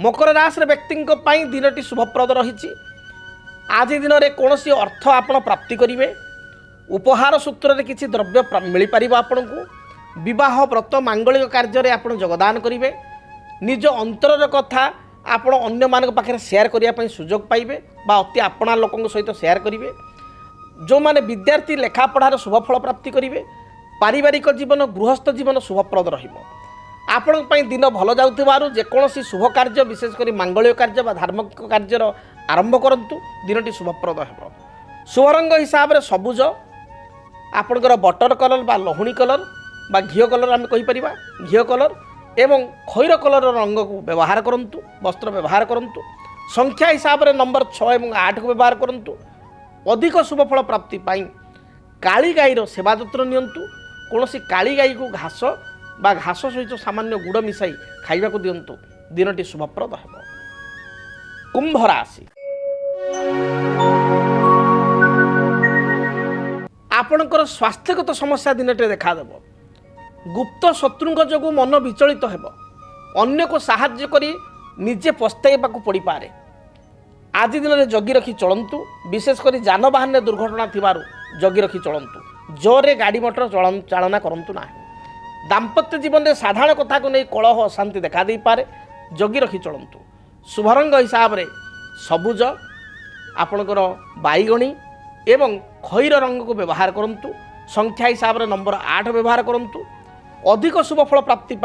मकर राशि व्यक्ति दिनटी शुभप्रद रही। आज दिन में कौन अर्थ आप प्राप्ति करेंगे। उपहार सूत्र में किसी द्रव्य मिल पार आपण को। विवाह व्रत मांगलिक कार्य आप योगदान करेंगे। निज अंतर कथा आपण अन्य मान पाखे शेयर करने सुजोग पाइबे बा अति आपणा लोकों सहित शेयर करेंगे। जो माने विद्यार्थी लेखा पढ़ार शुभफल प्राप्ति करेंगे। पारिवारिक जीवन गृहस्थ जीवन शुभप्रद रहिबो। आपण दिन भल जाऊँ जेकोसी शुभ कार्य विशेषकर मांगलिक कार्य बा धार्मिक कार्यर आरंभ करूँ दिनटी शुभप्रद है। शुभ रंग हिसाब से सबुज आपणकर बटर कलर बा लहुणी कलर बा घीओ कलर आम कहीपर घीओ कलर एवं खैर कलर रंग को व्यवहार करूँ वस्त्र व्यवहार करूँ। संख्या हिसाब से नंबर 6 और 8 को व्यवहार करूँ। अधिक शुभफल प्राप्ति काली गाईर सेवा जत्न नियंतु। कौन काली गाई को घास बा घास सहित सामान्य गुड़ मिसाई खाइबा को दियंतु दिनटी शुभप्रद है। कुंभ राशि आपणकर स्वास्थ्यगत समस्या दिनटे देखादेव। गुप्त शत्रुंक जो मन विचलित हो अन्य को साहाय्य करी निजे पस्ताइबा पड़ पारे। आज दिन में जगी रखी चलतु विशेषकर जानवाहन दुर्घटना थिबारु जगी रखी चलतु। जोरे गाड़ी मोटर चालना करंतु ना। दाम्पत्य जीवन में साधारण कथा को नहीं कलह अशांति देखा दे पारे जगी रखी चलतु। शुभ रंग हिसाब से सबुज आपणकर बैगणी एवं खैर रंग को व्यवहार करूँ। संख्या हिसाब से नंबर 8 व्यवहार करूँ। अधिक शुभफल प्राप्ति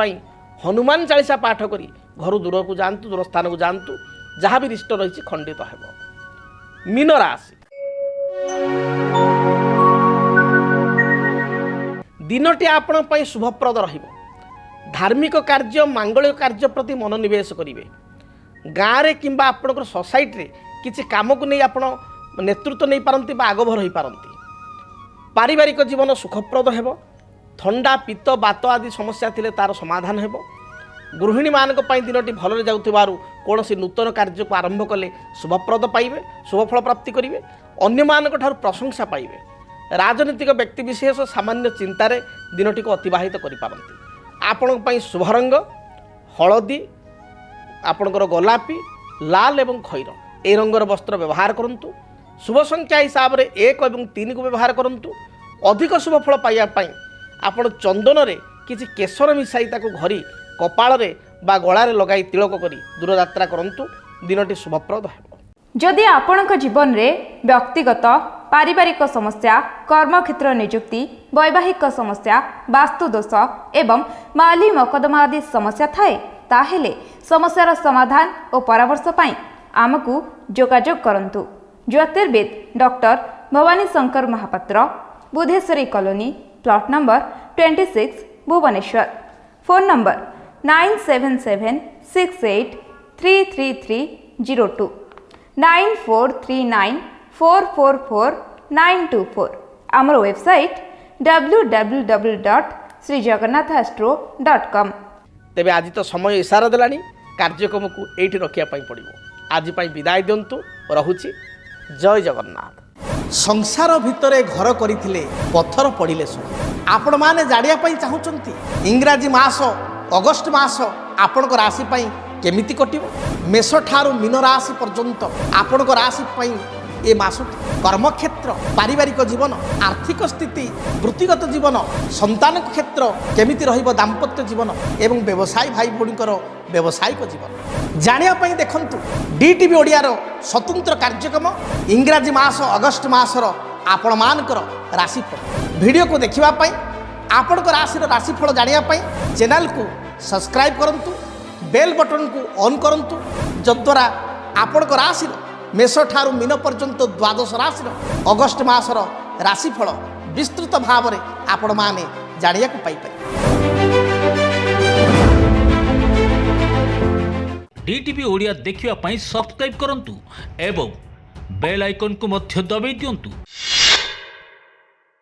हनुमान चालीसा पाठ करी घर दूर को जातु दूर स्थान को जातु जहाँ भी रिष्ट रही खंडित है। मीन राशि दिनटी आपण शुभप्रद रहिबो। धार्मिक कार्य मांगलिक कार्य प्रति मनोनिवेश करेंगे। गाँव में किंबा आपणकर सोसाइटी रे किसी काम को नहीं आप नेतृत्व नहीं पारती आगभर हो पारती। पारिवारिक जीवन सुखप्रद हो। थंडा पित्त बात आदि समस्या थिले तार समाधान हो। गृहिणी मानक दिनटी भल जाऊँ कौन नूतन कार्य को आरंभ कले शुभप्रद पाइबे शुभफल प्राप्ति करेंगे। अन्य मानक ठार प्रशंसा पाइबे। राजनीतिक व्यक्तिविशेष सामान्य चिंतार दिनटी को अतिबाहित करें। आपण शुभ रंग हलदी आपणकर गोलापी लाल एवं खैर ए रंगर वस्त्र व्यवहार करूँ। शुभ संख्या हिसाब से 1 और 3 को व्यवहार करूँ। अधिक शुभफल पाइबापी आपण चंदन रे किसी केसर मिसाई ताको घरी कपाल रे बा गळारे लगाई तिलक करी दूरयात्रा करूँ दिनटी शुभप्रद है। जदि आपणक जीवन रे व्यक्तिगत पारिवारिक समस्या कर्मक्षेत्र नियुक्ति वैवाहिक समस्या वास्तुदोष एवं माली मकदमा आदि समस्या थाए ताहेले समस्यार समाधान और परामर्श पाई आमको जोगाजोग करंतु। ज्योतिर्विद doctor Bhabani Shankar Mahapatra Budheswari colony plot number 26 Bhubaneswar. Phone number 9776833302 9439444924। आमर वेबसाइट www.srijagannathastro.com। तेबे आज तो समय इशारा देलानी कार्यक्रम को एठी रखिया पड़ो। आज विदाय दिंतु रहुची। जय जगन्नाथ। संसार भितरे घर करथिले पत्थर पड़िले सो आपण माने जाड़िया पई चाहुचंती। इंग्राजी मास अगस्ट मास आपणक राशि पई केमिति कटिबो। मेष ठारू मीन राशि पर्यंत आपणक राशि पई ए मास कर्मक्षेत्र पारिवारिक जीवन आर्थिक स्थिति वृत्तिगत जीवन संतान क्षेत्र केमिति रहिबो दाम्पत्य जीवन एवं व्यवसाय भाई भौणीकर व्यावसायिक जीवन जानिया पई देखंतु डीटीवी ओडियार स्वतंत्र कार्यक्रम इंग्राजी मास अगस्ट मासर आपण मानकर राशिफल वीडियो को देखिबा पई ଆପଣଙ୍କ ରାଶିର ରାଶିଫଳ ଜାଣିବା ପାଇଁ ଚ୍ୟାନେଲକୁ ସବସ୍କ୍ରାଇବ୍ କରନ୍ତୁ, ବେଲ୍ ବଟନକୁ ଅନ୍ କରନ୍ତୁ, ଯଦ୍ୱାରା ଆପଣଙ୍କ ରାଶିର ମେଷ ଠାରୁ ମୀନ ପର୍ଯ୍ୟନ୍ତ ଦ୍ୱାଦଶ ରାଶିର ଅଗଷ୍ଟ ମାସର ରାଶିଫଳ ବିସ୍ତୃତ ଭାବରେ ଆପଣମାନେ ଜାଣିବାକୁ ପାଇପାରିବେ। DTV ओडिया देखिवा ପାଇଁ सब्सक्राइब करंतु एवं बेल आइकन को मध्य दबाई दियंतु।